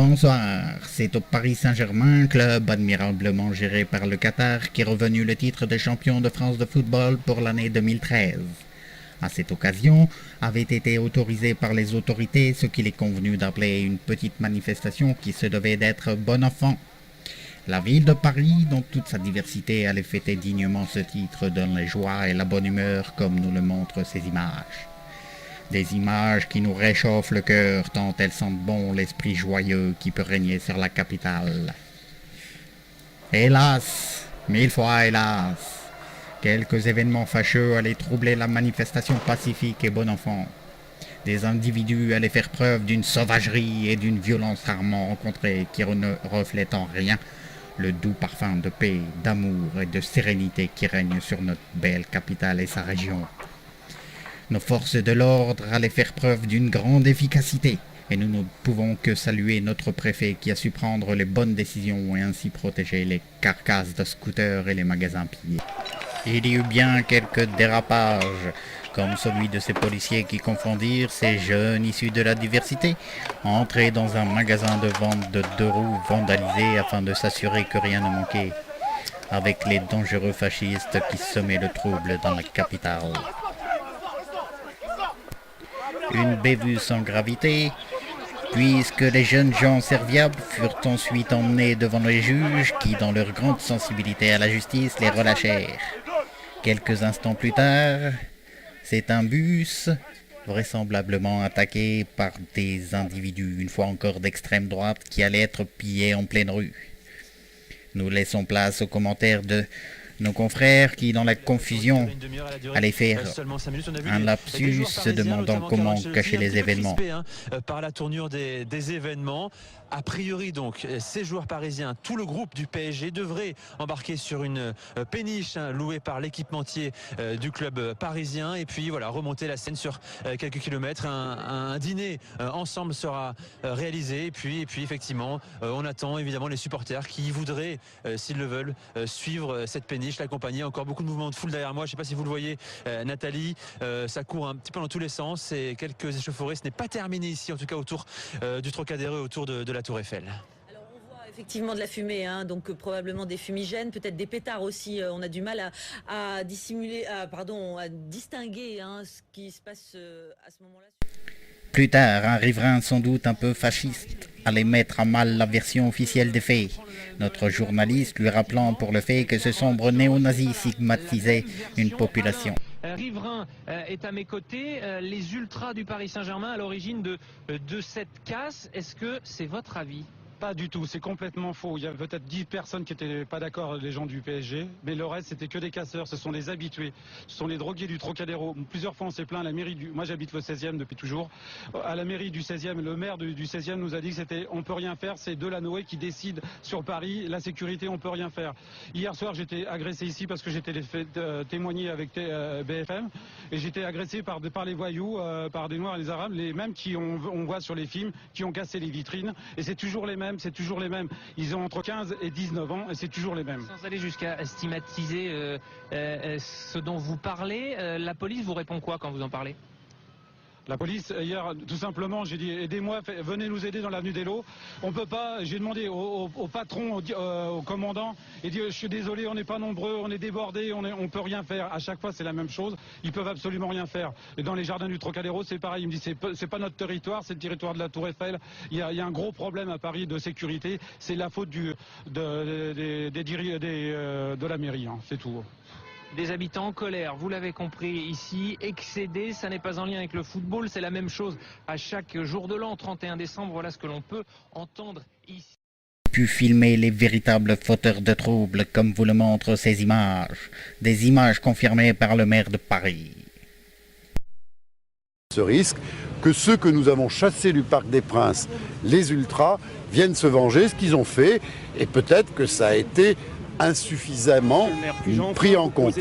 Bonsoir, c'est au Paris Saint-Germain, club admirablement géré par le Qatar, qui est revenu le titre de champion de France de football pour l'année 2013. À cette occasion, avait été autorisé par les autorités ce qu'il est convenu d'appeler une petite manifestation qui se devait d'être bon enfant. La ville de Paris, dans toute sa diversité, allait fêter dignement ce titre dans la joie et la bonne humeur, comme nous le montrent ces images. Des images qui nous réchauffent le cœur tant elles sentent bon l'esprit joyeux qui peut régner sur la capitale. Hélas, mille fois hélas, quelques événements fâcheux allaient troubler la manifestation pacifique et bon enfant. Des individus allaient faire preuve d'une sauvagerie et d'une violence rarement rencontrée qui ne reflètent en rien le doux parfum de paix, d'amour et de sérénité qui règne sur notre belle capitale et sa région. Nos forces de l'ordre allaient faire preuve d'une grande efficacité, et nous ne pouvons que saluer notre préfet qui a su prendre les bonnes décisions et ainsi protéger les carcasses de scooters et les magasins pillés. Il y eut bien quelques dérapages, comme celui de ces policiers qui confondirent ces jeunes issus de la diversité, entrer dans un magasin de vente de 2 roues vandalisé afin de s'assurer que rien ne manquait, avec les dangereux fascistes qui semaient le trouble dans la capitale. Une bévue sans gravité, puisque les jeunes gens serviables furent ensuite emmenés devant les juges qui, dans leur grande sensibilité à la justice, les relâchèrent. Quelques instants plus tard, c'est un bus, vraisemblablement attaqué par des individus, une fois encore d'extrême droite, qui allait être pillé en pleine rue. Nous laissons place aux commentaires de nos confrères qui, dans la confusion, allaient faire un lapsus se demandant comment cacher les événements. Par la tournure des événements. A priori donc, ces joueurs parisiens, tout le groupe du PSG devrait embarquer sur une péniche louée par l'équipementier du club parisien et puis voilà, remonter la Seine sur quelques kilomètres. Un dîner ensemble sera réalisé et puis effectivement, on attend évidemment les supporters qui voudraient, s'ils le veulent, suivre cette péniche, l'accompagner. Encore beaucoup de mouvements de foule derrière moi. Je ne sais pas si vous le voyez, Nathalie, ça court un petit peu dans tous les sens et quelques échauffourées. Ce n'est pas terminé ici, en tout cas autour du Trocadéro et autour de la Tour Eiffel. Alors on voit effectivement de la fumée, donc probablement des fumigènes, peut-être des pétards aussi. On a du mal à dissimuler, à distinguer ce qui se passe à ce moment-là. Plus tard, un riverain sans doute un peu fasciste allait mettre à mal la version officielle des faits, notre journaliste lui rappelant pour le fait que ce sombre néo-nazi stigmatisait une population. Riverain est à mes côtés, les ultras du Paris Saint-Germain à l'origine de cette casse, est-ce que c'est votre avis ? Pas du tout, c'est complètement faux. Il y a peut-être 10 personnes qui n'étaient pas d'accord, les gens du PSG, mais le reste c'était que des casseurs, ce sont des habitués, ce sont les drogués du Trocadéro. Plusieurs fois on s'est plaint à la mairie moi j'habite le 16e depuis toujours, à la mairie du 16e, le maire du 16e nous a dit que c'était on peut rien faire, c'est Delanoë qui décide sur Paris, la sécurité on peut rien faire. Hier soir j'étais agressé ici parce que j'étais témoigné avec BFM et j'étais agressé par les voyous, par des noirs et des arabes, les mêmes on voit sur les films, qui ont cassé les vitrines et c'est toujours les mêmes. C'est toujours les mêmes. Ils ont entre 15 et 19 ans et c'est toujours les mêmes. Sans aller jusqu'à stigmatiser ce dont vous parlez, la police vous répond quoi quand vous en parlez ? La police, hier, tout simplement, j'ai dit aidez-moi, venez nous aider dans l'avenue des Lots. On peut pas, j'ai demandé au patron, au commandant, et dit je suis désolé, on n'est pas nombreux, on est débordés, on peut rien faire. À chaque fois, c'est la même chose. Ils peuvent absolument rien faire. Et dans les jardins du Trocadéro, c'est pareil. Il me dit c'est pas notre territoire, c'est le territoire de la Tour Eiffel. Il y a un gros problème à Paris de sécurité. C'est la faute de la mairie, c'est tout. Des habitants en colère, vous l'avez compris ici, excédés, ça n'est pas en lien avec le football, c'est la même chose à chaque jour de l'an, 31 décembre, voilà ce que l'on peut entendre ici. Pu filmer les véritables fauteurs de troubles comme vous le montrent ces images, des images confirmées par le maire de Paris. Ce risque que ceux que nous avons chassés du Parc des Princes, les ultras, viennent se venger, ce qu'ils ont fait, et peut-être que ça a été insuffisamment pris en compte.